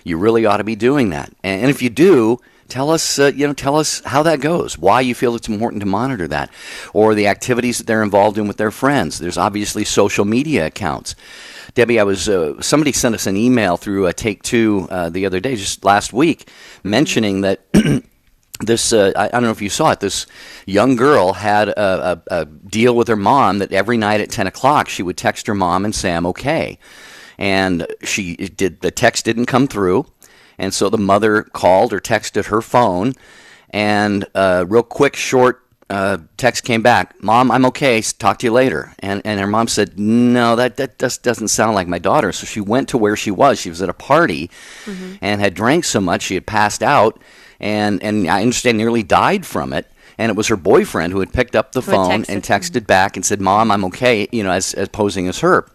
you really ought to be doing that. And if you do, tell us how that goes, why you feel it's important to monitor that, or the activities that they're involved in with their friends. There's obviously social media accounts. Debbie, somebody sent us an email through Take Two the other day, just last week, mentioning that this, I don't know if you saw it, this young girl had a deal with her mom that every night at 10 o'clock she would text her mom and say, I'm okay. And the text didn't come through. And so the mother called or texted her phone, and real quick, short text came back, Mom, I'm okay, talk to you later. And her mom said, no, that just doesn't sound like my daughter. So she went to where she was. She was at a party and had drank so much she had passed out, and I understand nearly died from it. And it was her boyfriend who had picked up the phone and texted back and said, Mom, I'm okay, as posing as her.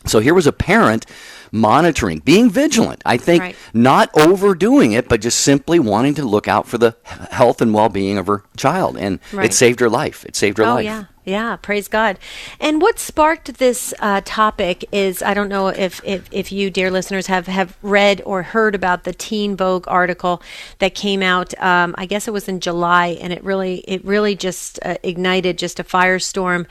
So here was a parent monitoring, being vigilant. I think not overdoing it, but just simply wanting to look out for the health and well-being of her child. And it saved her life. It saved her life. Yeah. Yeah, praise God. And what sparked this topic is, I don't know if you, dear listeners, have read or heard about the Teen Vogue article that came out, I guess it was in July, and it really just ignited just a firestorm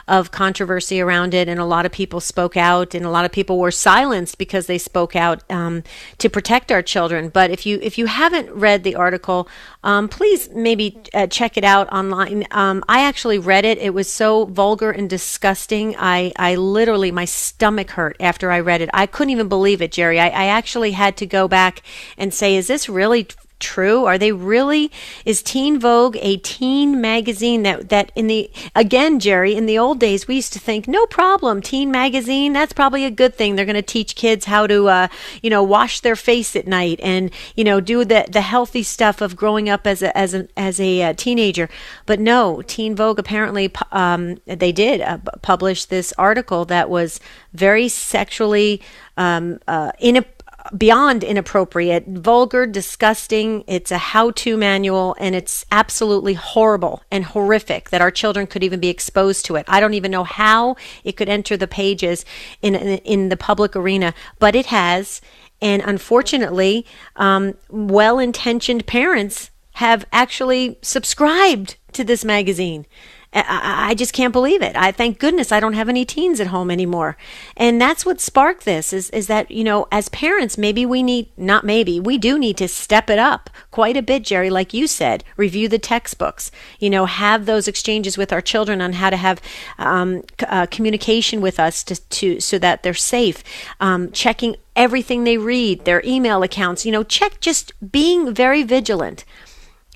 of controversy around it, and a lot of people spoke out, and a lot of people were silenced because they spoke out to protect our children. But if you haven't read the article, please maybe check it out online. I actually read it. It was so vulgar and disgusting. I literally, my stomach hurt after I read it. I couldn't even believe it, Jerry. I actually had to go back and say, is this really true? Is Teen Vogue a teen magazine that again, Jerry, in the old days, we used to think, no problem, teen magazine, that's probably a good thing. They're going to teach kids how to, wash their face at night and, do the healthy stuff of growing up as a teenager. But no, Teen Vogue apparently, they did publish this article that was very sexually, beyond inappropriate, vulgar, disgusting. It's a how-to manual, and it's absolutely horrible and horrific that our children could even be exposed to it. I don't even know how it could enter the pages in the public arena, but it has. And unfortunately, well-intentioned parents have actually subscribed to this magazine. I just can't believe it. Thank goodness I don't have any teens at home anymore. And that's what sparked this is that, as parents, we do need to step it up quite a bit, Jerry, like you said, review the textbooks, have those exchanges with our children on how to have communication with us so that they're safe, checking everything they read, their email accounts, check, just being very vigilant.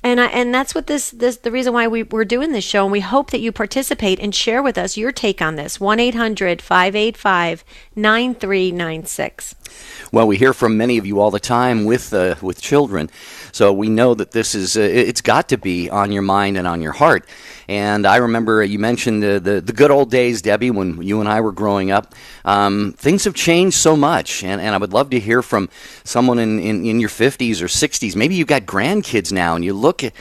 And that's what the reason why we're doing this show, and we hope that you participate and share with us your take on this. 1-800-585-9396. Well, we hear from many of you all the time with children, so we know that this is it's got to be on your mind and on your heart. And I remember you mentioned the good old days, Debbie, when you and I were growing up. Things have changed so much, and I would love to hear from someone in your 50s or 60s. Maybe you've got grandkids now, and you look at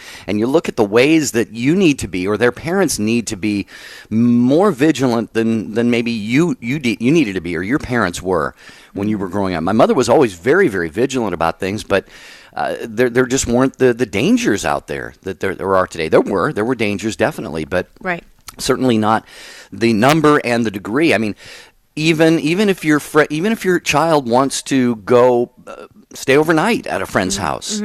the ways that you need to be, or their parents need to be, more vigilant than maybe you needed to be, or your parents were when you were growing up. My mother was always very, very vigilant about things, but there just weren't the dangers out there that there are today. There were dangers, definitely, but certainly not the number and the degree. I mean, even if your child wants to go stay overnight at a friend's house.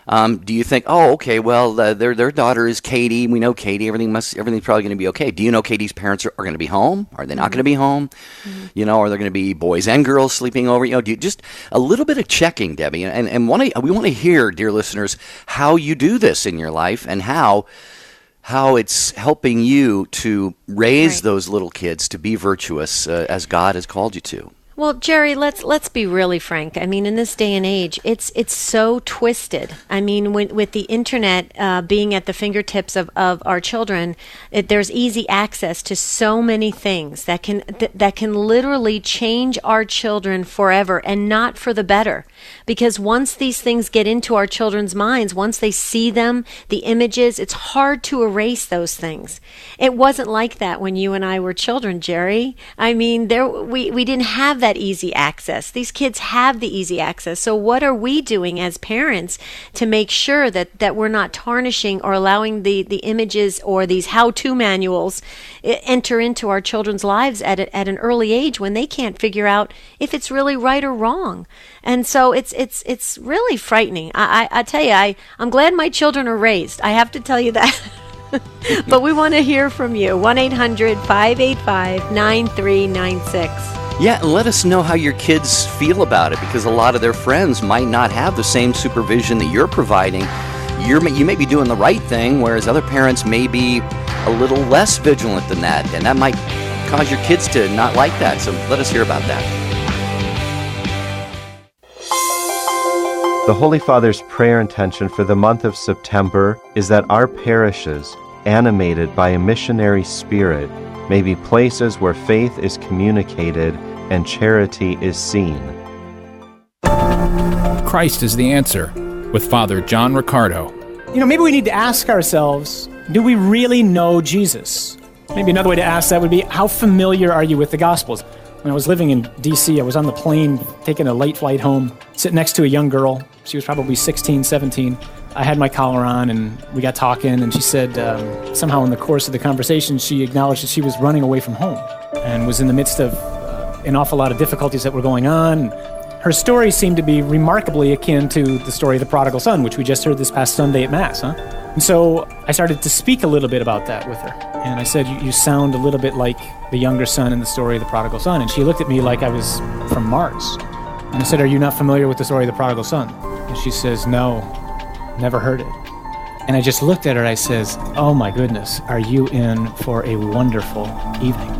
Do you think, okay, well, their daughter is Katie. We know Katie. Everything's probably going to be okay. Do you know Katie's parents are going to be home? Are they not going to be home? Are there going to be boys and girls sleeping over? Just a little bit of checking, Debbie. And we want to hear, dear listeners, how you do this in your life and how it's helping you to raise those little kids to be virtuous as God has called you to. Well, Jerry, let's be really frank. I mean, in this day and age, it's so twisted. I mean, with the internet being at the fingertips of our children, there's easy access to so many things that can literally change our children forever, and not for the better. Because once these things get into our children's minds, once they see them, the images, it's hard to erase those things. It wasn't like that when you and I were children, Jerry. I mean, we didn't have that easy access. These kids have the easy access. So what are we doing as parents to make sure that we're not tarnishing or allowing the images or these how-to manuals enter into our children's lives at an early age when they can't figure out if it's really right or wrong? And so it's really frightening. I tell you, I'm glad my children are raised. I have to tell you that. But we want to hear from you. 1-800-585-9396. Yeah, and let us know how your kids feel about it, because a lot of their friends might not have the same supervision that you're providing. You may be doing the right thing, whereas other parents may be a little less vigilant than that, and that might cause your kids to not like that. So let us hear about that. The Holy Father's prayer intention for the month of September is that our parishes, animated by a missionary spirit, may be places where faith is communicated and charity is seen. Christ is the answer, with Father John Riccardo. Maybe we need to ask ourselves, do we really know Jesus? Maybe another way to ask that would be, how familiar are you with the Gospels? When I was living in D.C., I was on the plane taking a late flight home, sitting next to a young girl. She was probably 16, 17. I had my collar on, and we got talking, and she said somehow in the course of the conversation, she acknowledged that she was running away from home and was in the midst of an awful lot of difficulties that were going on. Her story seemed to be remarkably akin to the story of the prodigal son, which we just heard this past Sunday at Mass, And so I started to speak a little bit about that with her. And I said, you sound a little bit like the younger son in the story of the prodigal son. And she looked at me like I was from Mars. And I said, are you not familiar with the story of the prodigal son? And she says, no, never heard it. And I just looked at her, I says, oh my goodness, are you in for a wonderful evening?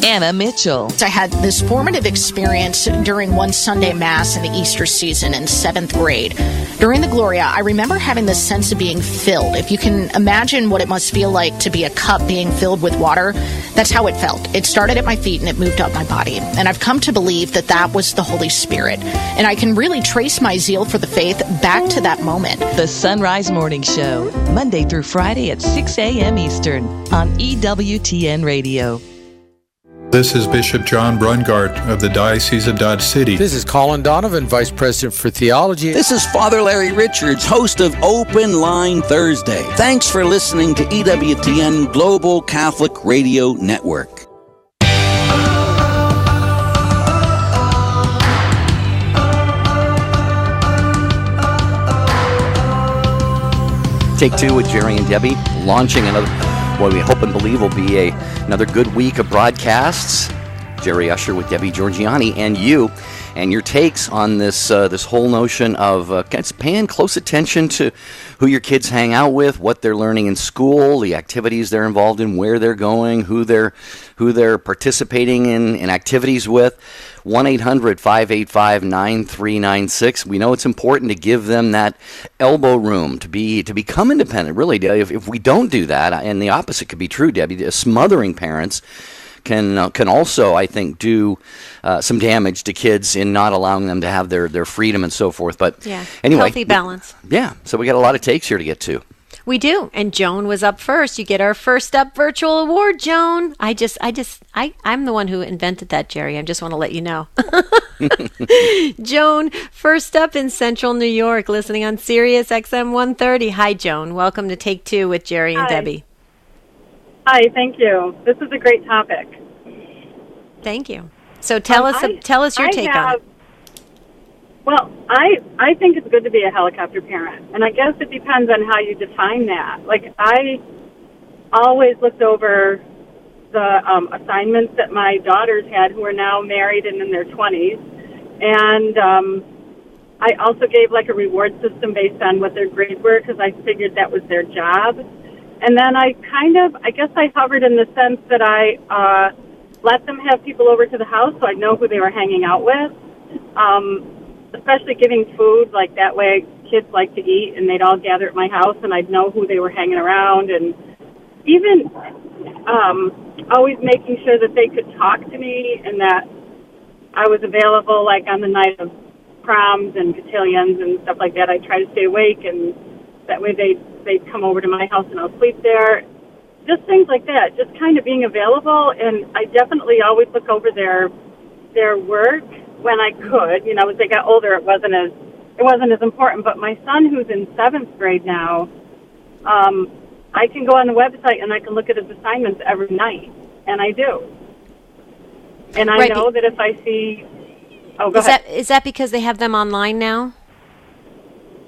Anna Mitchell. I had this formative experience during one Sunday Mass in the Easter season in 7th grade. During the Gloria, I remember having this sense of being filled. If you can imagine what it must feel like to be a cup being filled with water, that's how it felt. It started at my feet and it moved up my body. And I've come to believe that that was the Holy Spirit. And I can really trace my zeal for the faith back to that moment. The Sunrise Morning Show, Monday through Friday at 6 a.m. Eastern on EWTN Radio. This is Bishop John Brungart of the Diocese of Dodge City. This is Colin Donovan, Vice President for Theology. This is Father Larry Richards, host of Open Line Thursday. Thanks for listening to EWTN Global Catholic Radio Network. Take Two with Jerry and Debbie, launching what we hope and believe will be another good week of broadcasts. Jerry Usher with Debbie Georgiani and you, and your takes on this whole notion of paying close attention to who your kids hang out with, what they're learning in school, the activities they're involved in, where they're going, who they're participating in activities with. 1-800-585-9396. We know it's important to give them that elbow room to become independent. Really, if we don't do that, and the opposite could be true, Debbie, smothering parents can also, I think, do some damage to kids in not allowing them to have their freedom and so forth. But anyway, healthy balance. Yeah, so we got a lot of takes here to get to. We do, and Joan was up first. You get our First Up virtual award, Joan. I'm the one who invented that, Jerry. I just want to let you know. Joan, first up in Central New York, listening on Sirius XM 130. Hi, Joan. Welcome to Take Two with Jerry and Debbie. Hi, thank you. This is a great topic. Thank you. So tell us your take on it. Well, I think it's good to be a helicopter parent, and I guess it depends on how you define that. Like, I always looked over the assignments that my daughters had, who are now married and in their 20s, and I also gave like a reward system based on what their grades were, because I figured that was their job. And then I guess I hovered in the sense that I let them have people over to the house so I'd know who they were hanging out with. Especially giving food, like that way kids like to eat, and they'd all gather at my house, and I'd know who they were hanging around, and even always making sure that they could talk to me and that I was available, like on the night of proms and cotillions and stuff like that. I'd try to stay awake, and that way they'd come over to my house and I'll sleep there. just things like that, just kind of being available. And I definitely always look over their work when I could. You know, as they got older, it wasn't as important. But my son, who's in 7th grade now, I can go on the website and I can look at his assignments every night, and I do. And I know that if I see, go ahead. Is that because they have them online now?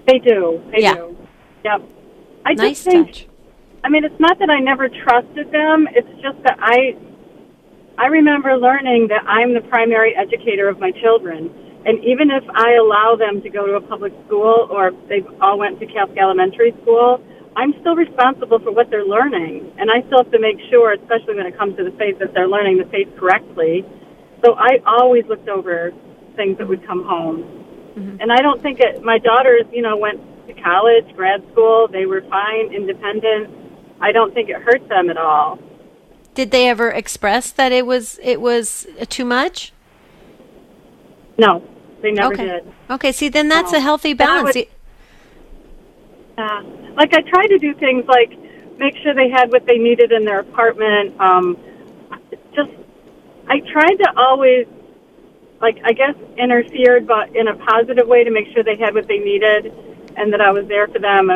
They do. They do. Yep. I nice just think, touch. I mean, it's not that I never trusted them. It's just that I remember learning that I'm the primary educator of my children. And even if I allow them to go to a public school or they all went to Catholic elementary school, I'm still responsible for what they're learning. And I still have to make sure, especially when it comes to the faith, that they're learning the faith correctly. So I always looked over things that would come home. Mm-hmm. And I don't think my daughters, went to college, grad school. They were fine, independent. I don't think it hurt them at all. Did they ever express that it was too much? No, they never did. Okay, see, then that's a healthy balance. Like I try to do things like make sure they had what they needed in their apartment. I tried to always, I guess, interfered, but in a positive way to make sure they had what they needed and that I was there for them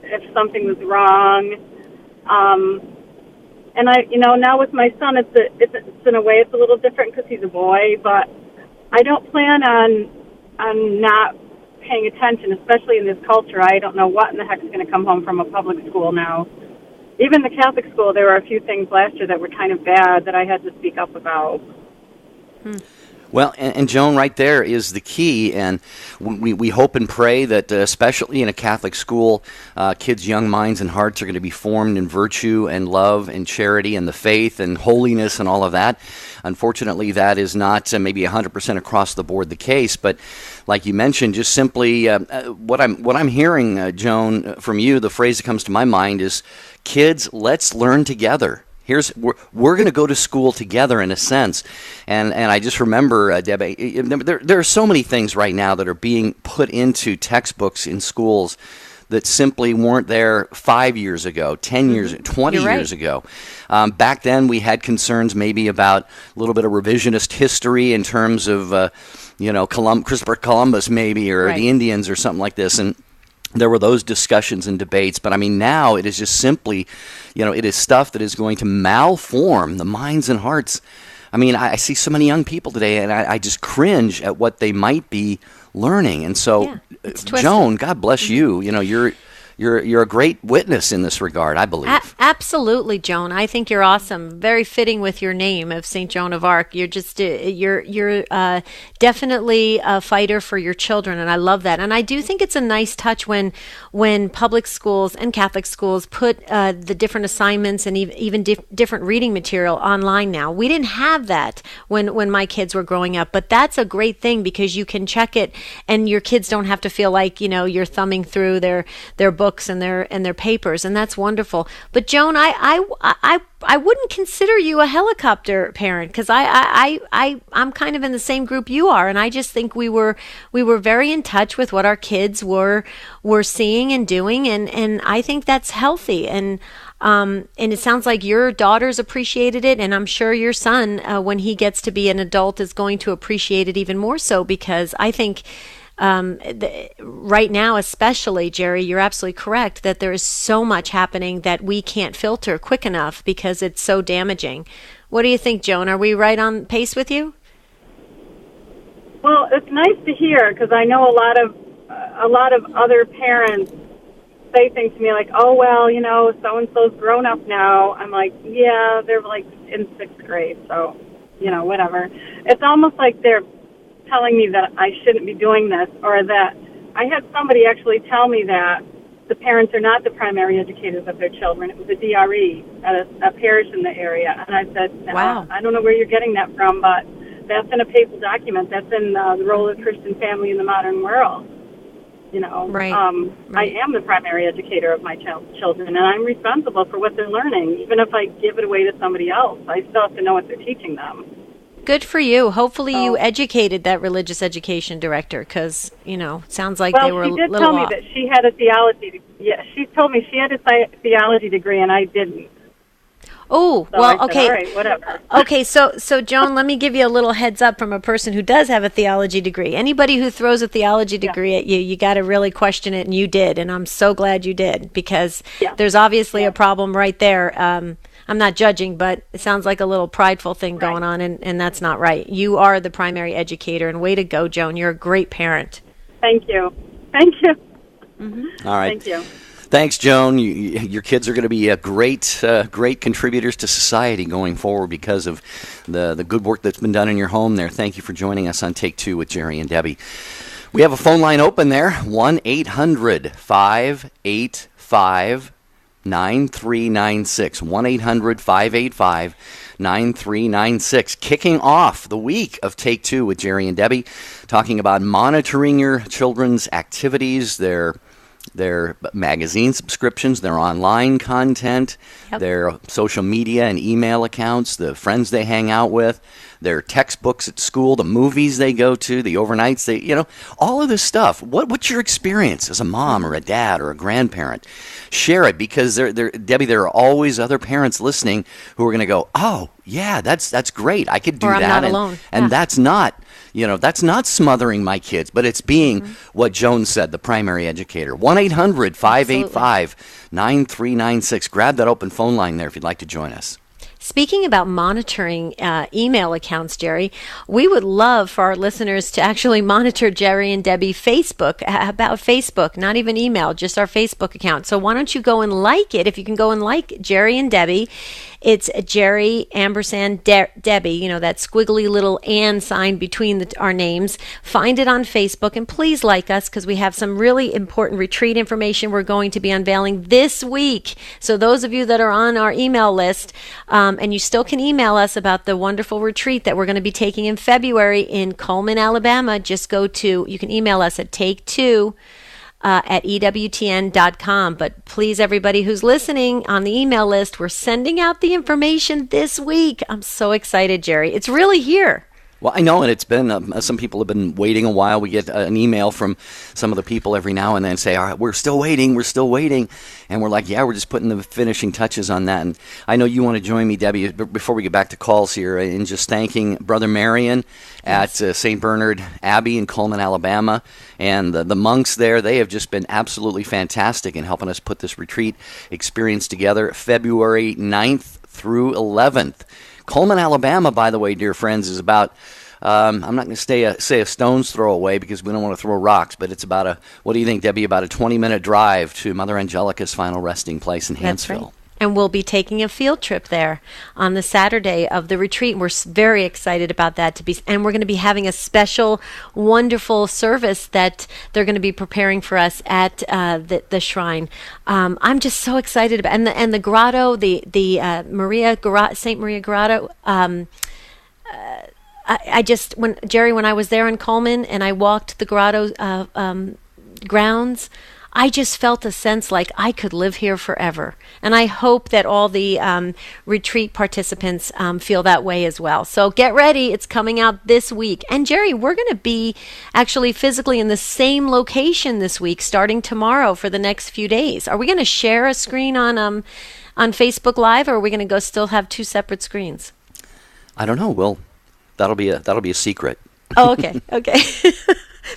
if something was wrong. And now with my son, it's in a way it's a little different because he's a boy, but I don't plan on not paying attention, especially in this culture. I don't know what in the heck is going to come home from a public school now. Even the Catholic school, there were a few things last year that were kind of bad that I had to speak up about. Well, and Joan, right there is the key, and we hope and pray that, especially in a Catholic school, kids' young minds and hearts are going to be formed in virtue and love and charity and the faith and holiness and all of that. Unfortunately, that is not maybe 100% across the board the case, but like you mentioned, just simply what I'm hearing, Joan, from you, the phrase that comes to my mind is, kids, let's learn together. We're going to go to school together in a sense, and I just remember, Debbie, there are so many things right now that are being put into textbooks in schools that simply weren't there 5 years ago, 10 years, 20 years ago. Back then, we had concerns maybe about a little bit of revisionist history in terms of, Christopher Columbus maybe, or the Indians or something like this, and there were those discussions and debates, but I mean, now it is just simply, it is stuff that is going to malform the minds and hearts. I mean, I see so many young people today, and I just cringe at what they might be learning. And so, Joan, God bless you. You're a great witness in this regard, I believe. Absolutely, Joan. I think you're awesome. Very fitting with your name of St. Joan of Arc. You're just you're definitely a fighter for your children, and I love that. And I do think it's a nice touch when public schools and Catholic schools put the different assignments and even different reading material online now. We didn't have that when my kids were growing up, but that's a great thing because you can check it, and your kids don't have to feel like you're thumbing through their books and their papers, and that's wonderful. But Joan, I wouldn't consider you a helicopter parent because I'm kind of in the same group you are, and I just think we were very in touch with what our kids were seeing and doing, and I think that's healthy. And it sounds like your daughters appreciated it, and I'm sure your son, when he gets to be an adult, is going to appreciate it even more so, because I think right now, especially, Jerry, you're absolutely correct that there is so much happening that we can't filter quick enough because it's so damaging. What do you think, Joan? Are we right on pace with you? Well, it's nice to hear, because I know a lot of other parents say things to me like, "Oh, well, so-and-so's grown up now." I'm like, "Yeah, they're like in 6th grade, so whatever." It's almost like they're telling me that I shouldn't be doing this, or that I had somebody actually tell me that the parents are not the primary educators of their children. It was a DRE at a parish in the area. And I said, wow, I don't know where you're getting that from, but that's in a papal document. That's in the role of the Christian family in the modern world. Right. I am the primary educator of my children, and I'm responsible for what they're learning. Even if I give it away to somebody else, I still have to know what they're teaching them. Good for you. Hopefully you educated that religious education director, because, sounds like they were a little off. Well, she did tell me that she had a theology. She told me she had a theology degree, and I didn't. Oh, So well, I said, okay. all right, whatever. Okay, so Joan, let me give you a little heads up from a person who does have a theology degree. Anybody who throws a theology degree at you, you got to really question it, and you did, and I'm so glad you did, because there's obviously a problem right there. I'm not judging, but it sounds like a little prideful thing going on, and that's not right. You are the primary educator, and way to go, Joan. You're a great parent. Thank you. Thank you. Mm-hmm. All right. Thank you. Thanks, Joan. Your kids are going to be great contributors to society going forward because of the good work that's been done in your home there. Thank you for joining us on Take Two with Jerry and Debbie. We have a phone line open there, 1-800-585-9396, 1-800-585-9396. Kicking off the week of Take Two with Jerry and Debbie, talking about monitoring your children's activities, their magazine subscriptions, their online content, their social media and email accounts, the friends they hang out with, their textbooks at school, the movies they go to, the overnights all of this stuff. What's your experience as a mom or a dad or a grandparent? Share it, because Debbie, there are always other parents listening who are going to go, oh yeah, that's great. I could do that. I'm not alone. And that's not. That's not smothering my kids, but it's being what Joan said, the primary educator. 1-800-585-9396. Grab that open phone line there if you'd like to join us. Speaking about monitoring email accounts, Jerry, we would love for our listeners to actually monitor Jerry and Debbie Facebook, about Facebook, not even email, just our Facebook account. So why don't you go and like it? If you can go and like Jerry and Debbie, it's Jerry ampersand Debbie, that squiggly little and sign between our names. Find it on Facebook, and please like us, because we have some really important retreat information we're going to be unveiling this week. So those of you that are on our email list, and you still can email us about the wonderful retreat that we're going to be taking in February in Cullman, Alabama, you can email us at take2 at EWTN.com. But please, everybody who's listening on the email list, we're sending out the information this week. I'm so excited, Jerry. It's really here. Well, I know, and it's been, some people have been waiting a while. We get an email from some of the people every now and then say, all right, we're still waiting. And we're like, yeah, we're just putting the finishing touches on that. And I know you want to join me, Debbie, before we get back to calls here, in just thanking Brother Marion at St. Bernard Abbey in Cullman, Alabama. And the monks there, they have just been absolutely fantastic in helping us put this retreat experience together, February 9th through 11th. Cullman, Alabama, by the way, dear friends, is about, I'm not going to say a stone's throw away, because we don't want to throw rocks, but it's about what do you think, Debbie, about a 20-minute drive to Mother Angelica's final resting place in Hansville. That's right. And we'll be taking a field trip there on the Saturday of the retreat. We're very excited about that and we're going to be having a special, wonderful service that they're going to be preparing for us at the shrine. I'm just so excited about, and the grotto, the St. Maria Grotto. When I was there in Cullman and I walked the grotto grounds, I just felt a sense like I could live here forever. And I hope that all the retreat participants feel that way as well. So get ready. It's coming out this week. And Jerry, we're going to be actually physically in the same location this week, starting tomorrow for the next few days. Are we going to share a screen on Facebook Live, or are we going to go still have two separate screens? I don't know. Well, that'll be a secret. Oh, okay. Okay.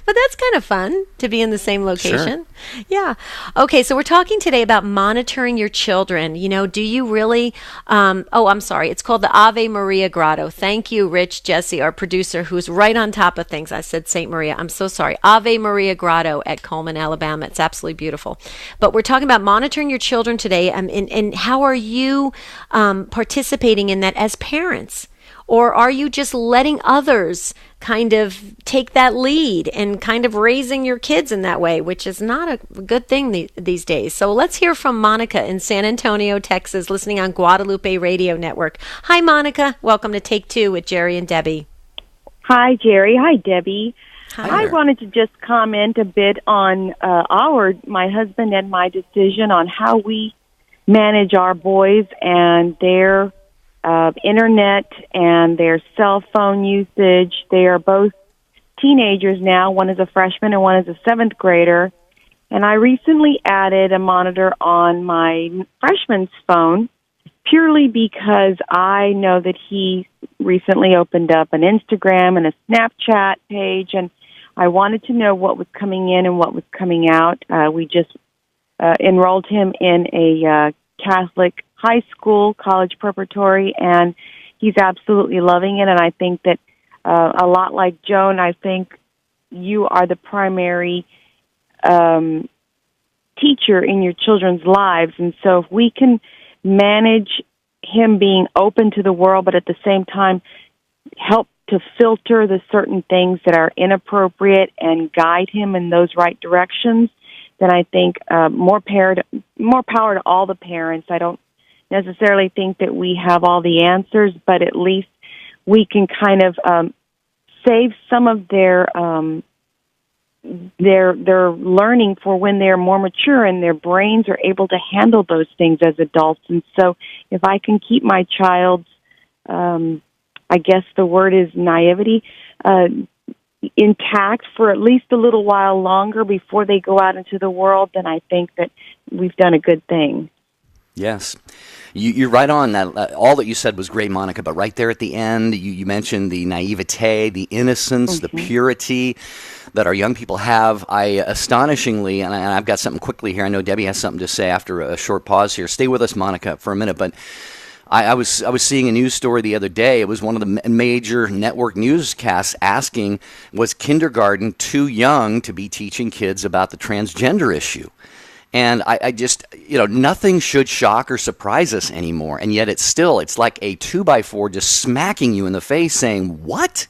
But that's kind of fun to be in the same location. Sure. Yeah. Okay, so we're talking today about monitoring your children. Do you really, I'm sorry. It's called the Ave Maria Grotto. Thank you, Rich Jesse, our producer, who's right on top of things. I said St. Maria. I'm so sorry. Ave Maria Grotto at Cullman, Alabama. It's absolutely beautiful. But we're talking about monitoring your children today, and how are you participating in that as parents? Or are you just letting others kind of take that lead and kind of raising your kids in that way, which is not a good thing these days? So let's hear from Monica in San Antonio, Texas, listening on Guadalupe Radio Network. Hi, Monica. Welcome to Take Two with Jerry and Debbie. Hi, Jerry. Hi, Debbie. Hi. I wanted to just comment a bit on my husband and my decision on how we manage our boys and their internet and their cell phone usage. They are both teenagers now. One is a freshman and one is a seventh grader. And I recently added a monitor on my freshman's phone purely because I know that he recently opened up an Instagram and a Snapchat page, and I wanted to know what was coming in and what was coming out. We just enrolled him in a Catholic high school, college preparatory, and he's absolutely loving it. And I think that a lot like Joan, I think you are the primary teacher in your children's lives. And so if we can manage him being open to the world, but at the same time help to filter the certain things that are inappropriate and guide him in those right directions, then I think more power to all the parents. I don't necessarily think that we have all the answers, but at least we can kind of save some of their learning for when they're more mature and their brains are able to handle those things as adults. And so if I can keep my child's, I guess the word is naivety, intact for at least a little while longer before they go out into the world, then I think that we've done a good thing. Yes. You're right on that. All that you said was great, Monica, but right there at the end, you mentioned the naivete, the innocence, the purity that our young people have. Astonishingly, and I've got something quickly here. I know Debbie has something to say after a short pause here. Stay with us, Monica, for a minute, but I was seeing a news story the other day. It was one of the major network newscasts asking, was kindergarten too young to be teaching kids about the transgender issue? And I just, nothing should shock or surprise us anymore. And yet it's like a 2x4 just smacking you in the face saying, what?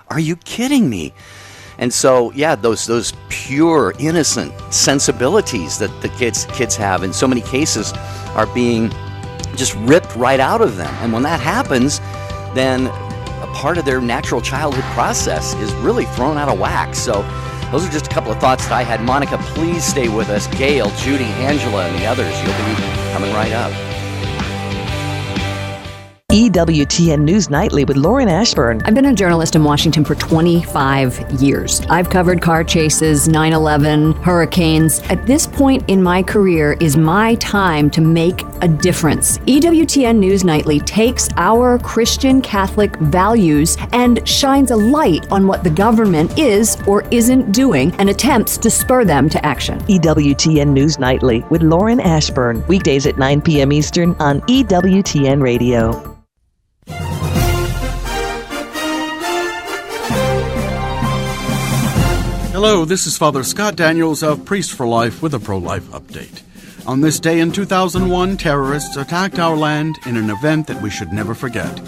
Are you kidding me? And so, yeah, those pure, innocent sensibilities that the kids have in so many cases are being just ripped right out of them. And when that happens, then a part of their natural childhood process is really thrown out of whack. So those are just a couple of thoughts that I had. Monica, please stay with us. Gail, Judy, Angela, and the others, you'll be coming right up. EWTN News Nightly with Lauren Ashburn. I've been a journalist in Washington for 25 years. I've covered car chases, 9/11, hurricanes. At this point in my career is my time to make a difference. EWTN News Nightly takes our Christian Catholic values and shines a light on what the government is or isn't doing and attempts to spur them to action. EWTN News Nightly with Lauren Ashburn. Weekdays at 9 p.m. Eastern on EWTN Radio. Hello, this is Father Scott Daniels of Priest for Life with a pro-life update. On this day in 2001, terrorists attacked our land in an event that we should never forget.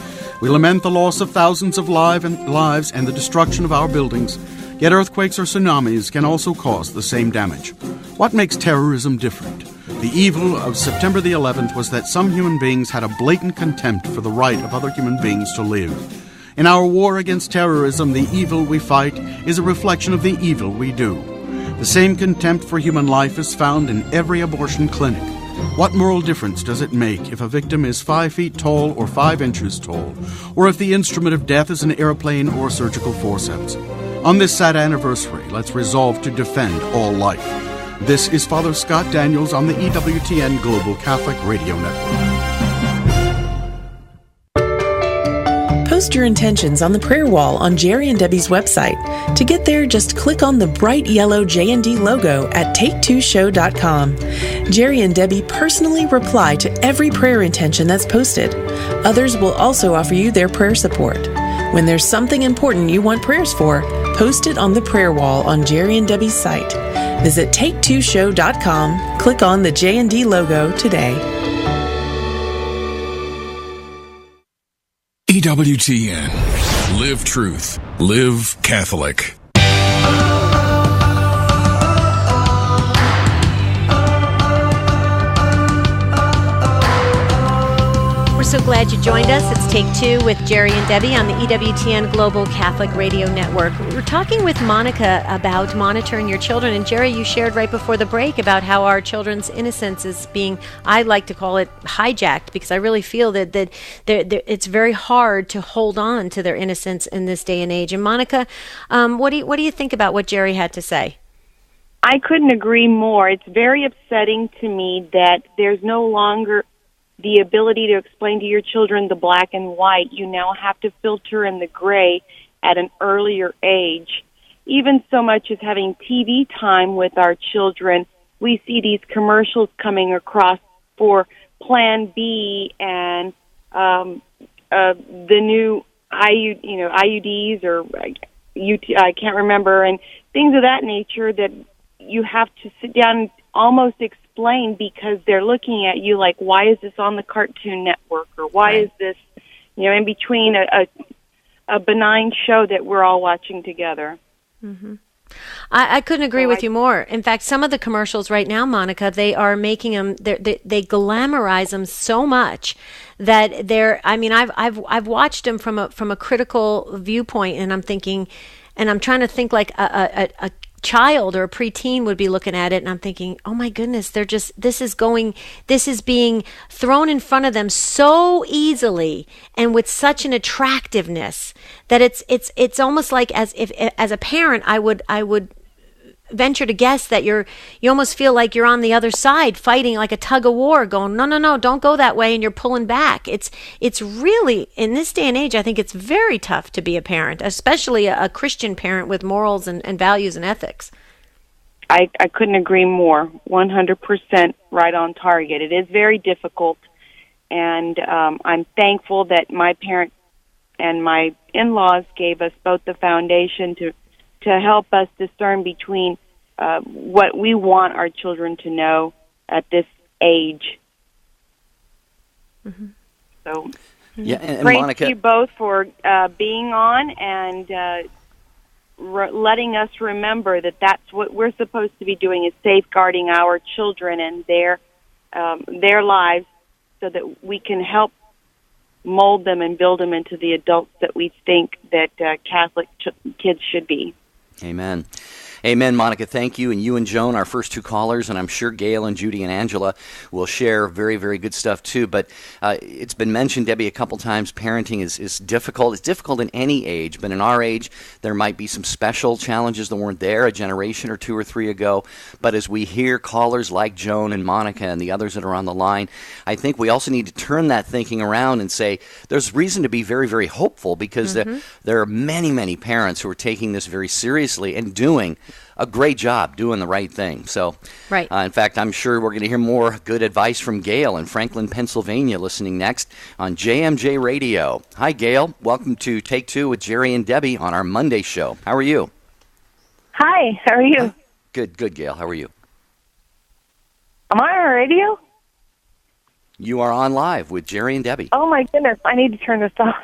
We lament the loss of thousands of lives and the destruction of our buildings, yet earthquakes or tsunamis can also cause the same damage. What makes terrorism different? The evil of September the 11th was that some human beings had a blatant contempt for the right of other human beings to live. In our war against terrorism, the evil we fight is a reflection of the evil we do. The same contempt for human life is found in every abortion clinic. What moral difference does it make if a victim is 5 feet tall or 5 inches tall, or if the instrument of death is an airplane or surgical forceps? On this sad anniversary, let's resolve to defend all life. This is Father Scott Daniels on the EWTN Global Catholic Radio Network. Post your intentions on the prayer wall on Jerry and Debbie's website. To get there, just click on the bright yellow J&D logo at take2show.com. Jerry and Debbie personally reply to every prayer intention that's posted. Others will also offer you their prayer support. When there's something important you want prayers for, post it on the prayer wall on Jerry and Debbie's site. Visit take2show.com, click on the J&D logo today. EWTN. Live truth. Live Catholic. We're so glad you joined us. It's Take Two with Jerry and Debbie on the EWTN Global Catholic Radio Network. We're talking with Monica about monitoring your children. And Jerry, you shared right before the break about how our children's innocence is being, I like to call it, hijacked, because I really feel that it's very hard to hold on to their innocence in this day and age. And Monica, what do you think about what Jerry had to say? I couldn't agree more. It's very upsetting to me that there's no longer the ability to explain to your children the black and white. You now have to filter in the gray at an earlier age. Even so much as having TV time with our children, we see these commercials coming across for Plan B and the new IUDs or I can't remember, and things of that nature that you have to sit down and almost explain because they're looking at you like, why is this on the Cartoon Network, or why is this, in between a benign show that we're all watching together. Mm-hmm. I couldn't agree with you more. In fact, some of the commercials right now, Monica, they are making them. They glamorize them so much that they're. I mean, I've watched them from a critical viewpoint, and I'm thinking, and I'm trying to think like a child or a preteen would be looking at it, and I'm thinking, oh my goodness, this is being thrown in front of them so easily and with such an attractiveness that it's almost like as if as a parent I would venture to guess that you almost feel like you're on the other side fighting like a tug of war, going, no, don't go that way, and you're pulling back. It's really, in this day and age, I think it's very tough to be a parent, especially a Christian parent with morals and values and ethics. I couldn't agree more. 100% right on target. It is very difficult, and I'm thankful that my parents and my in-laws gave us both the foundation to help us discern between what we want our children to know at this age. Mm-hmm. So, yeah, and great Monica, to you both for being on and letting us remember that that's what we're supposed to be doing, is safeguarding our children and their lives so that we can help mold them and build them into the adults that we think that Catholic kids should be. Amen. Amen, Monica. Thank you. And you and Joan, our first two callers, and I'm sure Gail and Judy and Angela will share very, very good stuff too. But it's been mentioned, Debbie, a couple times, parenting is difficult. It's difficult in any age, but in our age, there might be some special challenges that weren't there a generation or two or three ago. But as we hear callers like Joan and Monica and the others that are on the line, I think we also need to turn that thinking around and say there's reason to be very, very hopeful, because there are many, many parents who are taking this very seriously and doing a great job doing the right thing. So, right. In fact, I'm sure we're going to hear more good advice from Gail in Franklin, Pennsylvania, listening next on JMJ Radio. Hi, Gail. Welcome to Take Two with Jerry and Debbie on our Monday show. How are you? Hi, how are you? Good, Gail. How are you? Am I on radio? You are on live with Jerry and Debbie. Oh, my goodness. I need to turn this off.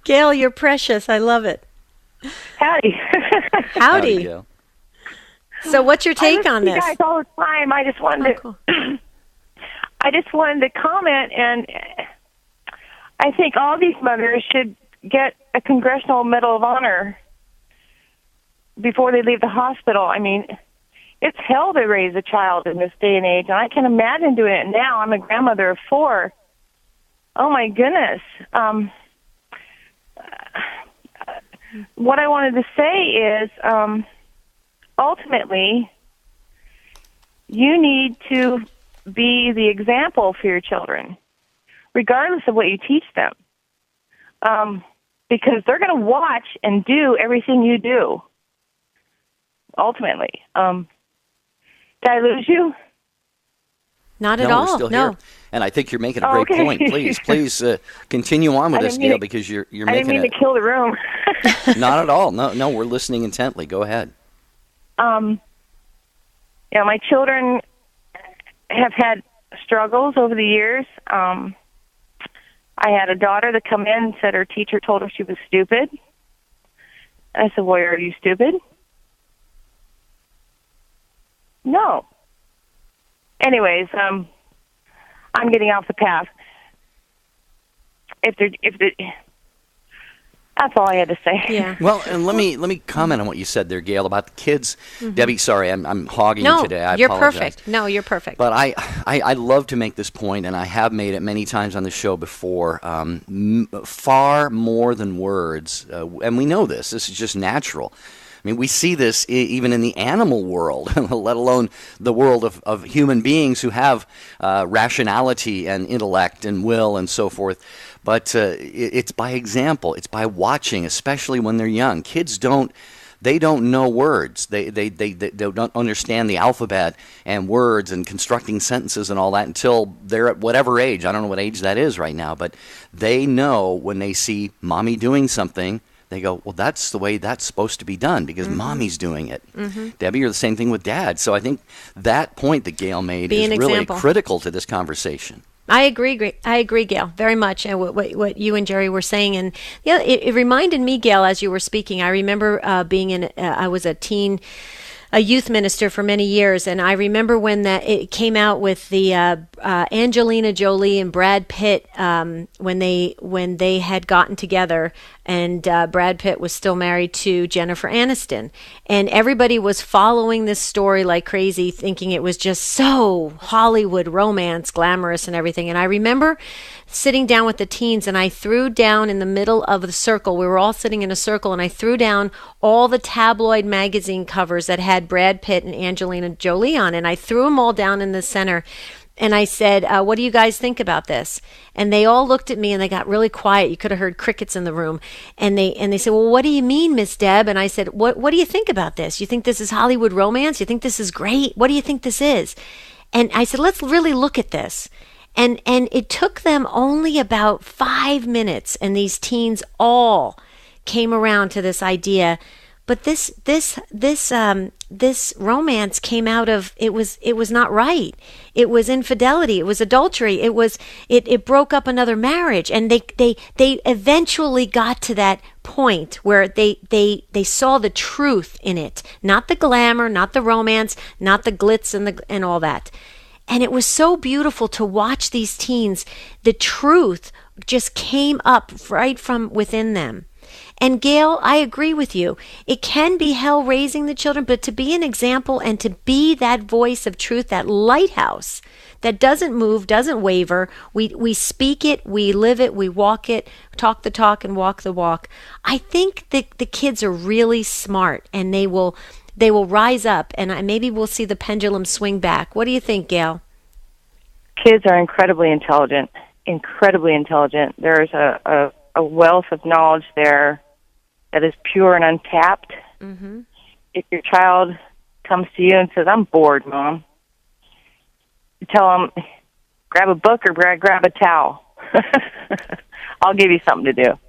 Gail, you're precious. I love it. Howdy. Howdy. Gail. So what's your take on this? I listen to you guys all the time. I just wanted to comment, and I think all these mothers should get a Congressional Medal of Honor before they leave the hospital. I mean, it's hell to raise a child in this day and age, and I can imagine doing it now. I'm a grandmother of 4. Oh, my goodness. What I wanted to say is, ultimately, you need to be the example for your children, regardless of what you teach them, because they're going to watch and do everything you do, ultimately. Did I lose you? Not at all. We're still no. here. And I think you're making a great point. Please continue on with us, Gail, because you're making I didn't mean to kill the room. Not at all. No, we're listening intently. Go ahead. My children have had struggles over the years. I had a daughter that come in and said her teacher told her she was stupid. I said, "Well, are you stupid?" No. Anyways, I'm getting off the path. That's all I had to say. Yeah. Well, and let me comment on what you said there, Gail, about the kids. Mm-hmm. Debbie, sorry, I'm hogging you today. I you're apologize. perfect. No, you're perfect. But I love to make this point, and I have made it many times on the show before. Far more than words, and we know this. This is just natural. I mean, we see this even in the animal world, let alone the world of human beings who have rationality and intellect and will and so forth. But it's by example. It's by watching, especially when they're young. Kids don't know words. They don't understand the alphabet and words and constructing sentences and all that until they're at whatever age. I don't know what age that is right now, but they know when they see mommy doing something, they go, well, that's the way that's supposed to be done because mommy's doing it. Debbie, you're the same thing with dad. So I think that point that Gail made is really critical to this conversation. I agree, Gail, very much. And what you and Jerry were saying, and yeah, it reminded me, Gail, as you were speaking. I remember I was a youth minister for many years, and I remember when it came out with the Angelina Jolie and Brad Pitt when they had gotten together, and Brad Pitt was still married to Jennifer Aniston, and everybody was following this story like crazy, thinking it was just so Hollywood romance, glamorous, and everything. And I remember sitting down with the teens, and I threw down in the middle of the circle. We were all sitting in a circle, and I threw down all the tabloid magazine covers that had Brad Pitt and Angelina Jolie on, and I threw them all down in the center. And I said, what do you guys think about this? And they all looked at me, and they got really quiet. You could have heard crickets in the room. And they said, well, what do you mean, Miss Deb? And I said, what do you think about this? You think this is Hollywood romance? You think this is great? What do you think this is? And I said, let's really look at this. And it took them only about 5 minutes, and these teens all came around to this idea. But this romance came out of it was not right. It was infidelity. It was adultery. It broke up another marriage. And they eventually got to that point where they saw the truth in it, not the glamour, not the romance, not the glitz and all that. And it was so beautiful to watch these teens. The truth just came up right from within them. And Gail, I agree with you. It can be hell raising the children, but to be an example and to be that voice of truth, that lighthouse that doesn't move, doesn't waver. We speak it, we live it, we walk it, talk the talk and walk the walk. I think that the kids are really smart, and they will rise up, and maybe we'll see the pendulum swing back. What do you think, Gail? Kids are incredibly intelligent. There's a wealth of knowledge there that is pure and untapped. Mm-hmm. If your child comes to you and says, I'm bored, Mom, you tell them, grab a book or grab a towel. I'll give you something to do.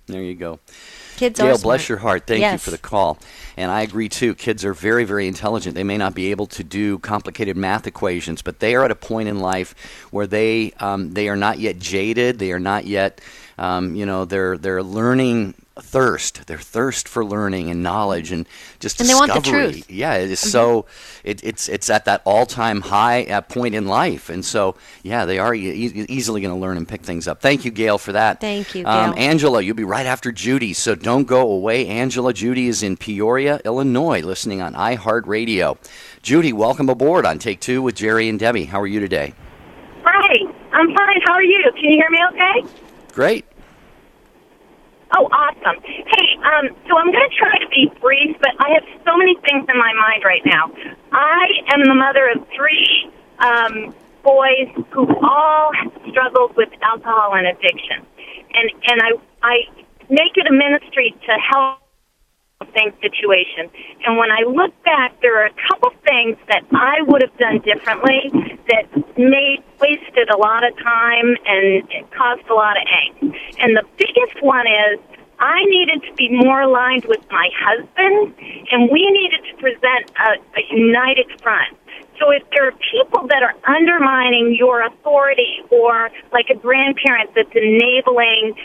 There you go. Kids Gail, are smart. bless your heart. Thank you for the call. And I agree, too. Kids are very, very intelligent. They may not be able to do complicated math equations, but they are at a point in life where they are not yet jaded. They are not yet, they're learning thirst. Their thirst for learning and knowledge and just and discovery. They want the truth. Yeah, it is so. It's at that all-time high point in life, and so they are easily going to learn and pick things up. Thank you, Gail, for that. Thank you, Gail. Angela, you'll be right after Judy, so don't go away. Angela, Judy is in Peoria, Illinois, listening on iHeartRadio. Judy, welcome aboard on Take Two with Jerry and Debbie. How are you today? Hi, I'm fine. How are you? Can you hear me okay? Great. Oh, awesome. Hey, so I'm going to try to be brief, but I have so many things in my mind right now. I am the mother of 3 boys who all struggled with alcohol and addiction. And I make it a ministry to help same situation. And when I look back, there are a couple things that I would have done differently that wasted a lot of time and it caused a lot of angst. And the biggest one is I needed to be more aligned with my husband, and we needed to present a united front. So if there are people that are undermining your authority, or like a grandparent that's enabling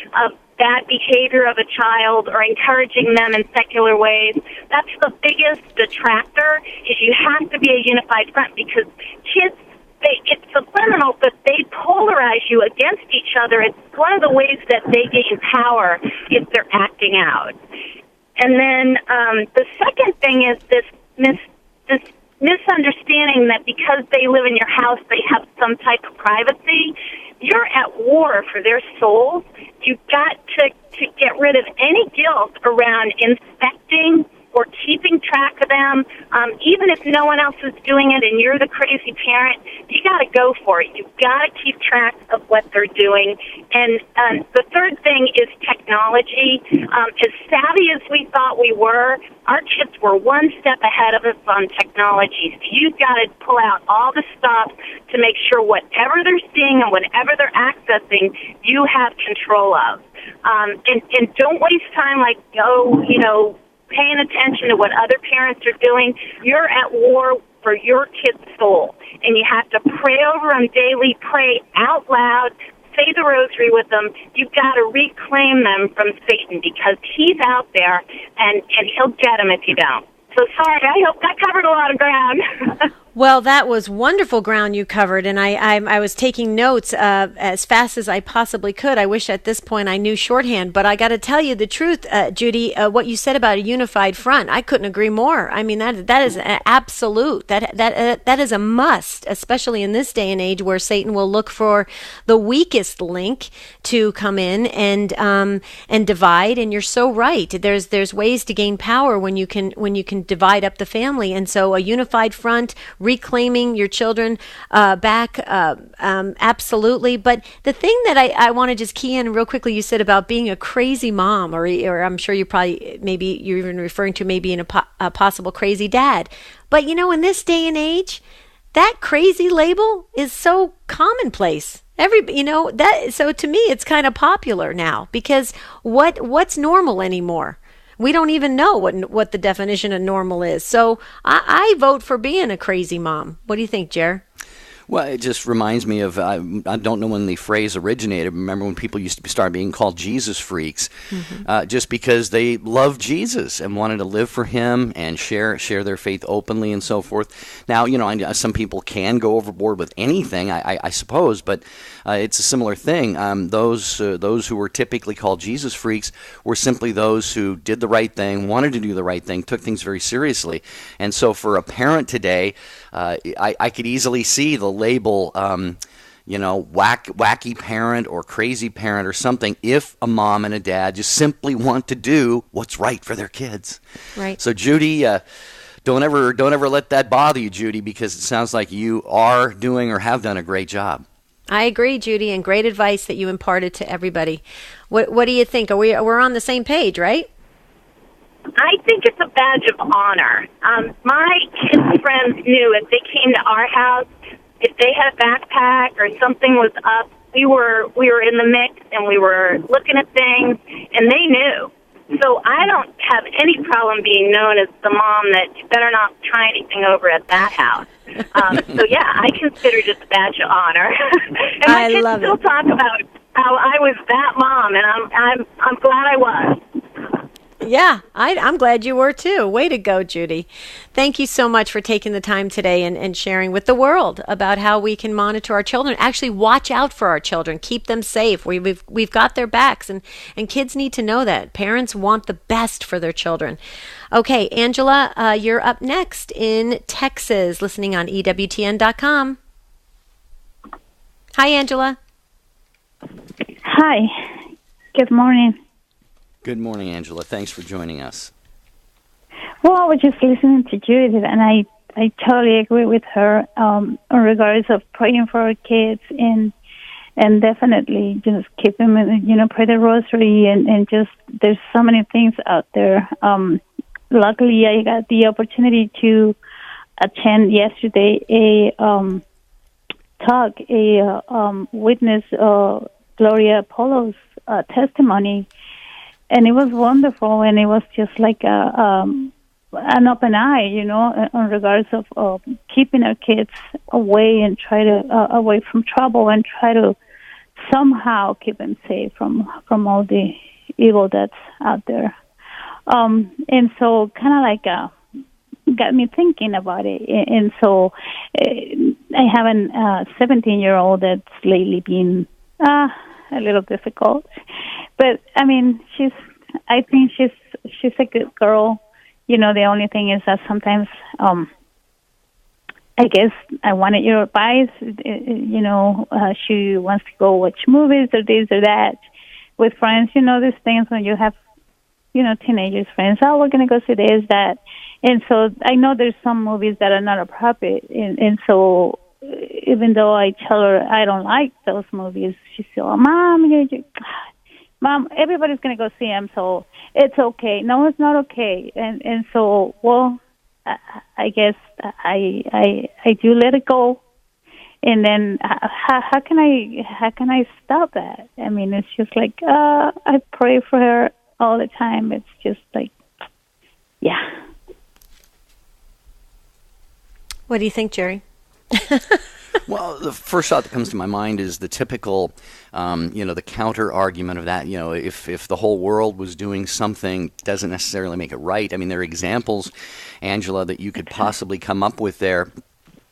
bad behavior of a child or encouraging them in secular ways, that's the biggest detractor, is you have to be a unified front, because kids, it's subliminal, but they polarize you against each other. It's one of the ways that they gain power if they're acting out. And then the second thing is this misunderstanding that because they live in your house, they have some type of privacy. You're at war for their souls. You've got to get rid of any guilt around inspecting managing or keeping track of them, even if no one else is doing it and you're the crazy parent, you got to go for it. You've got to keep track of what they're doing. And the third thing is technology. As savvy as we thought we were, our kids were one step ahead of us on technology. So you've got to pull out all the stops to make sure whatever they're seeing and whatever they're accessing, you have control of. And don't waste time paying attention to what other parents are doing. You're at war for your kid's soul, and you have to pray over them daily, pray out loud, say the rosary with them. You've got to reclaim them from Satan because he's out there, and he'll get them if you don't. So sorry, I hope that covered a lot of ground. Well, that was wonderful ground you covered, and I was taking notes as fast as I possibly could. I wish at this point I knew shorthand, but I got to tell you the truth, Judy. What you said about a unified front, I couldn't agree more. I mean, that is an absolute. That is a must, especially in this day and age where Satan will look for the weakest link to come in and divide. And you're so right. There's ways to gain power when you can divide up the family, and so a unified front. Reclaiming your children back, absolutely. But the thing that I want to just key in real quickly, you said about being a crazy mom, or I'm sure maybe you're even referring to maybe a possible crazy dad. But in this day and age, that crazy label is so commonplace. So to me, it's kind of popular now because what's normal anymore? We don't even know what the definition of normal is. So I vote for being a crazy mom. What do you think, Jer? Well, it just reminds me of, I don't know when the phrase originated. Remember when people used to start being called Jesus freaks, just because they loved Jesus and wanted to live for him and share their faith openly and so forth. Now, some people can go overboard with anything, I suppose, but it's a similar thing. Those who were typically called Jesus freaks were simply those who did the right thing, wanted to do the right thing, took things very seriously. And so for a parent today, I could easily see the label, wacky parent or crazy parent or something if a mom and a dad just simply want to do what's right for their kids. Right. So Judy, don't ever let that bother you, Judy, because it sounds like you are doing or have done a great job. I agree, Judy, and great advice that you imparted to everybody. What do you think? We're on the same page, right? I think it's a badge of honor. My kids' friends knew if they came to our house, if they had a backpack or something was up, we were in the mix and we were looking at things, and they knew. So I don't have any problem being known as the mom that you better not try anything over at that house. So yeah, I consider it a badge of honor. And my kids still talk about how I was that mom, and I'm glad I was. Yeah, I'm glad you were too. Way to go, Judy. Thank you so much for taking the time today and sharing with the world about how we can monitor our children, actually watch out for our children, keep them safe. We've got their backs, and kids need to know that. Parents want the best for their children. Okay, Angela, you're up next in Texas, listening on EWTN.com. Hi, Angela. Hi. Good morning. Good morning, Angela. Thanks for joining us. Well, I was just listening to Judith, and I totally agree with her in regards of praying for our kids and definitely just keep them, pray the rosary and just there's so many things out there. Luckily, I got the opportunity to attend yesterday a witness Gloria Apollo's testimony. And it was wonderful, and it was just like an open eye, in regards of keeping our kids away and try to away from trouble and try to somehow keep them safe from all the evil that's out there. And so kind of like got me thinking about it. And so I have a 17-year-old that's lately been a little difficult. But I mean, I think she's a good girl. The only thing is that sometimes, I guess I wanted your advice. She wants to go watch movies or this or that with friends. These things when you have teenagers friends. Oh, we're going to go see this, that. And so I know there's some movies that are not appropriate. And so even though I tell her I don't like those movies, she says, oh, Mom, everybody's going to go see them, so it's okay. No, it's not okay. And so, well, I guess I do let it go. And then how can I stop that? I mean, it's just like I pray for her all the time. It's just like, yeah. What do you think, Jerry? Well, the first thought that comes to my mind is the typical, the counter argument of that. If the whole world was doing something, doesn't necessarily make it right. I mean, there are examples, Angela, that you could possibly come up with there.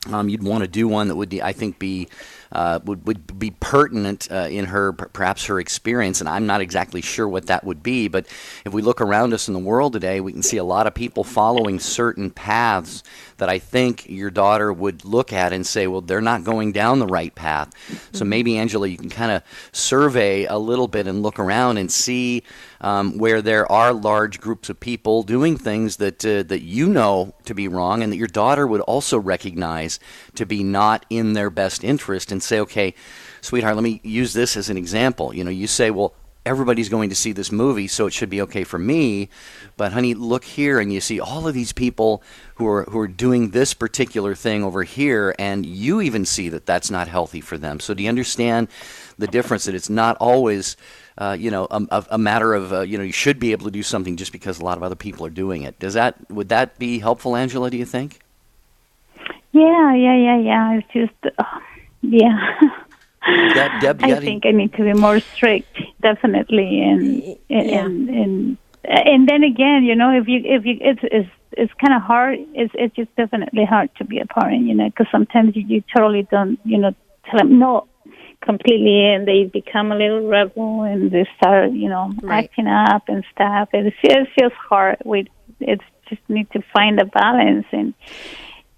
You'd want to do one that would, I think, would be pertinent in perhaps her experience, and I'm not exactly sure what that would be. But if we look around us in the world today, we can see a lot of people following certain paths that I think your daughter would look at and say, well, they're not going down the right path. So maybe, Angela, you can kind of survey a little bit and look around and see where there are large groups of people doing things that you know to be wrong, and that your daughter would also recognize to be not in their best interest, and say, okay, sweetheart, let me use this as an example. You say, well, everybody's going to see this movie, so it should be okay for me. But honey, look here, and you see all of these people who are doing this particular thing over here, and you even see that that's not healthy for them. So do you understand the difference, that it's not always a matter of you should be able to do something just because a lot of other people are doing it? Would that be helpful, Angela, do you think? Yeah. It's just yeah. Deb, I think I need to be more strict, definitely, and then again, if it's kind of hard. It's just definitely hard to be a parent, because sometimes you totally don't, tell them no completely, and they become a little rebel and they start, acting up and stuff. It's just hard. It's just need to find a balance and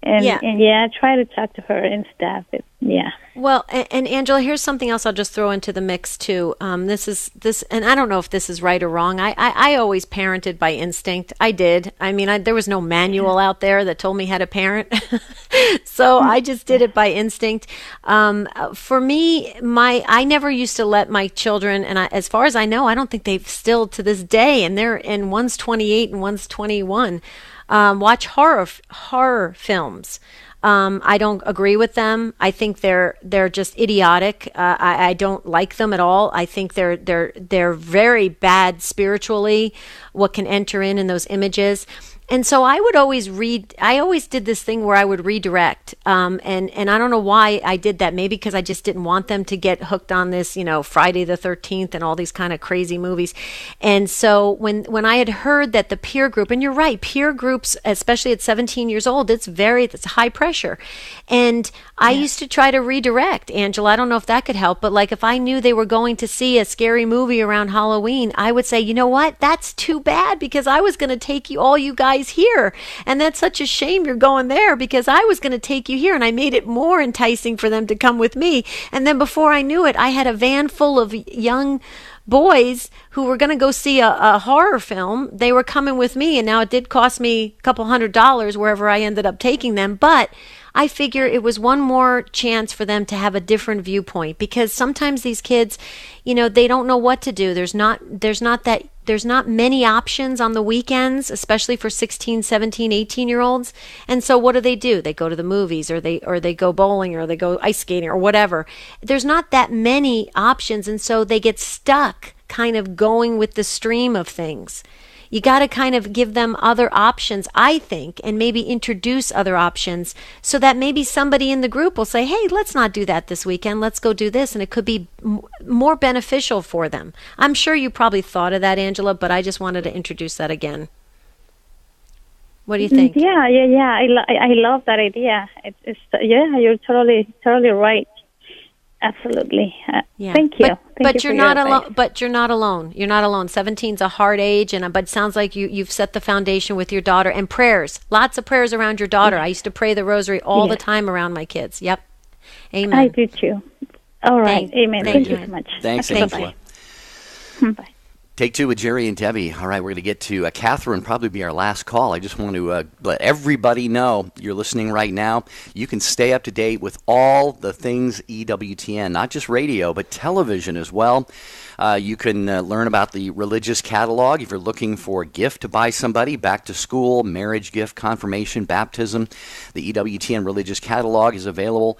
try to talk to her and stuff. Well, and Angela, here's something else I'll just throw into the mix too. This, and I don't know if this is right or wrong. I always parented by instinct. I did. I mean, there was no manual out there that told me how to parent, so I just did it by instinct. For me, I never used to let my children, and as far as I know, I don't think they've still to this day, and one's 28 and one's 21. Watch horror films. I don't agree with them. I think they're just idiotic. I don't like them at all. I think they're very bad spiritually, what can enter in those images. And so I would always read. I always did this thing where I would redirect. And I don't know why I did that. Maybe because I just didn't want them to get hooked on this, Friday the 13th and all these kind of crazy movies. And so when I had heard that the peer group, and you're right, peer groups, especially at 17 years old, it's high pressure. And I used to try to redirect, Angela. I don't know if that could help, but like if I knew they were going to see a scary movie around Halloween, I would say, you know what? That's too bad, because I was going to take all you guys here, and that's such a shame you're going there, because I was going to take you here, and I made it more enticing for them to come with me. And then before I knew it, I had a van full of young boys who were going to go see a horror film. They were coming with me, and now it did cost me a couple $100 wherever I ended up taking them, but I figure it was one more chance for them to have a different viewpoint, because sometimes these kids, they don't know what to do. There's not many options on the weekends, especially for 16, 17, 18-year-olds. And so what do? They go to the movies, or they go bowling, or they go ice skating, or whatever. There's not that many options, and so they get stuck kind of going with the stream of things. You got to kind of give them other options, I think, and maybe introduce other options, so that maybe somebody in the group will say, hey, let's not do that this weekend. Let's go do this. And it could be more beneficial for them. I'm sure you probably thought of that, Angela, but I just wanted to introduce that again. What do you think? Yeah. I love that idea. You're totally right. Absolutely. Thank you. But you're not alone. But you're not alone. You're not alone. 17's a hard age, but it sounds like you've set the foundation with your daughter, and prayers. Lots of prayers around your daughter. I used to pray the rosary all the time around my kids. Yep. Amen. I do too. All right. Amen. Thank you so much. Thanks, Angela. Bye. Take Two with Jerry and Debbie. All right, we're going to get to Catherine, probably be our last call. I just want to let everybody know you're listening right now. You can stay up to date with all the things EWTN, not just radio, but television as well. You can learn about the religious catalog if you're looking for a gift to buy somebody, back to school, marriage gift, confirmation, baptism. The EWTN religious catalog is available.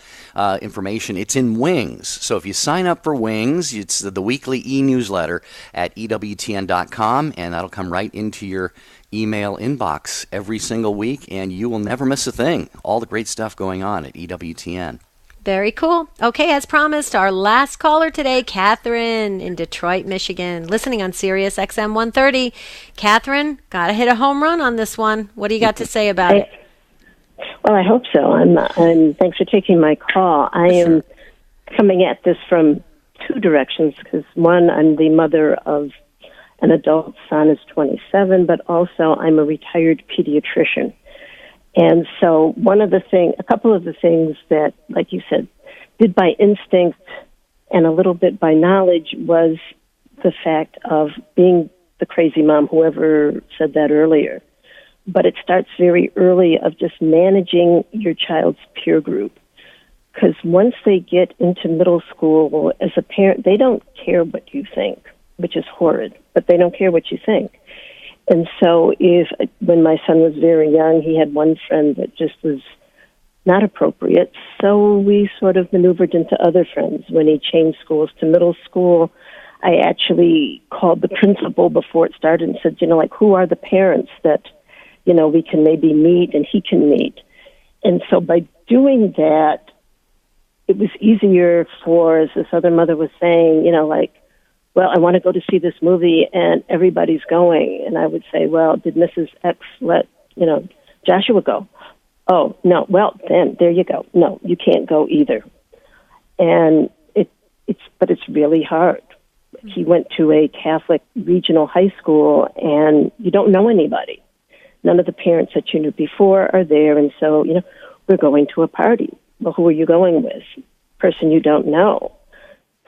Information, it's in Wings. So if you sign up for Wings, it's the weekly e-newsletter at EWTN.com, and that'll come right into your email inbox every single week, and you will never miss a thing. All the great stuff going on at EWTN. Very cool. Okay, as promised, our last caller today, Catherine in Detroit, Michigan, listening on Sirius XM 130. Catherine, got to hit a home run on this one. What do you got to say about it? Well, I hope so. Thanks for taking my call. I am coming at this from two directions because, one, I'm the mother of an adult son who's 27, but also I'm a retired pediatrician. And so a couple of the things that, like you said, did by instinct and a little bit by knowledge was the fact of being the crazy mom, whoever said that earlier. But it starts very early of just managing your child's peer group. Because once they get into middle school, as a parent, they don't care what you think, which is horrid, but they don't care what you think. And so when my son was very young, he had one friend that just was not appropriate, so we sort of maneuvered into other friends. When he changed schools to middle school, I actually called the principal before it started and said, who are the parents that, we can maybe meet and he can meet. And so by doing that, it was easier for, as this other mother was saying, well, I want to go to see this movie and everybody's going. And I would say, well, did Mrs. X let, Joshua go? Oh, no. Well, then there you go. No, you can't go either. And it's really hard. He went to a Catholic regional high school and you don't know anybody. None of the parents that you knew before are there. And so, we're going to a party. Well, who are you going with? Person you don't know.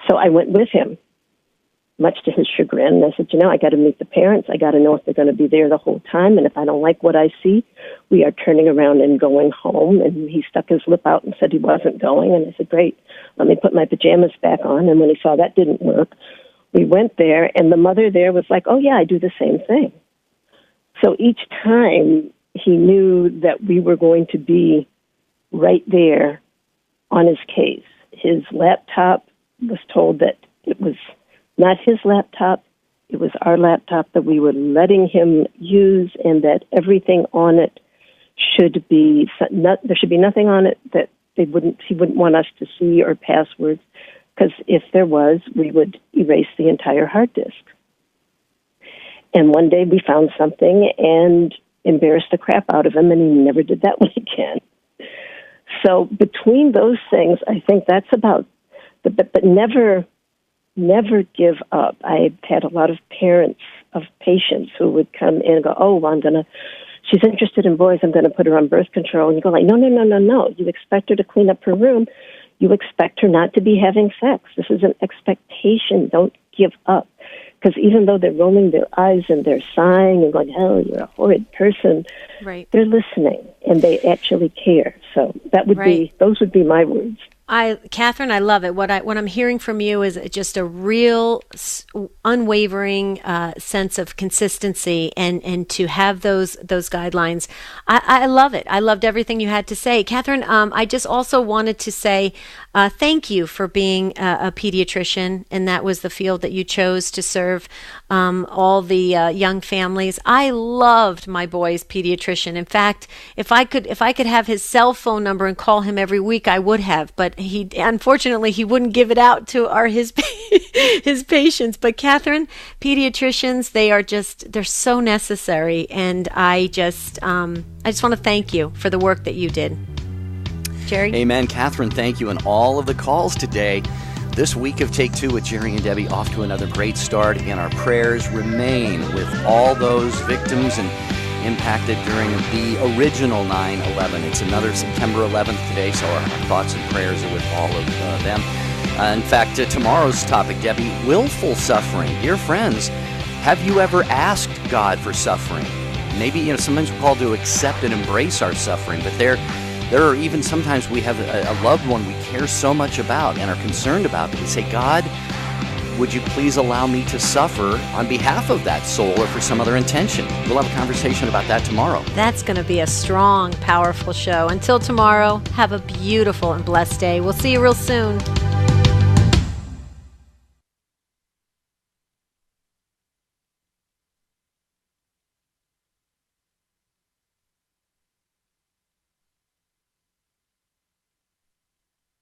So I went with him, much to his chagrin. And I said, I got to meet the parents. I got to know if they're going to be there the whole time. And if I don't like what I see, we are turning around and going home. And he stuck his lip out and said he wasn't going. And I said, great, let me put my pajamas back on. And when he saw that didn't work, we went there. And the mother there was like, oh, yeah, I do the same thing. So each time he knew that we were going to be right there on his case. His laptop was told that it was not his laptop, it was our laptop that we were letting him use, and that everything on it should be, there should be nothing on it that he wouldn't want us to see, or passwords, because if there was, we would erase the entire hard disk. And one day we found something and embarrassed the crap out of him, and he never did that one again. So between those things, I think that's about, but never give up. I've had a lot of parents of patients who would come in and go, oh, well, she's interested in boys, I'm going to put her on birth control. And you go like, no. You expect her to clean up her room. You expect her not to be having sex. This is an expectation. Don't give up. Because even though they're rolling their eyes and they're sighing and going, oh, you're a horrid person, right, they're listening and they actually care. So that would those would be my words. Catherine, I love it. What I'm hearing from you is just a real unwavering sense of consistency, and to have those guidelines. I love it. I loved everything you had to say. Catherine, I just also wanted to say thank you for being a pediatrician, and that was the field that you chose to serve all the young families. I loved my boy's pediatrician. In fact, if I could have his cell phone number and call him every week, I would have. But he wouldn't give it out to his patients. But Catherine, pediatricians, they're so necessary, and I just want to thank you for the work that you did. Jerry? Amen. Catherine, thank you. And all of the calls today. This week of Take Two with Jerry and Debbie off to another great start, and our prayers remain with all those victims and impacted during the original 9/11. It's another September 11th today, so our thoughts and prayers are with all of them. In fact, tomorrow's topic, Debbie, willful suffering. Dear friends, Have you ever asked God for suffering? Maybe, sometimes we're called to accept and embrace our suffering, but there are even sometimes we have a loved one we care so much about and are concerned about that we say, God, would you please allow me to suffer on behalf of that soul or for some other intention? We'll have a conversation about that tomorrow. That's going to be a strong, powerful show. Until tomorrow, have a beautiful and blessed day. We'll see you real soon.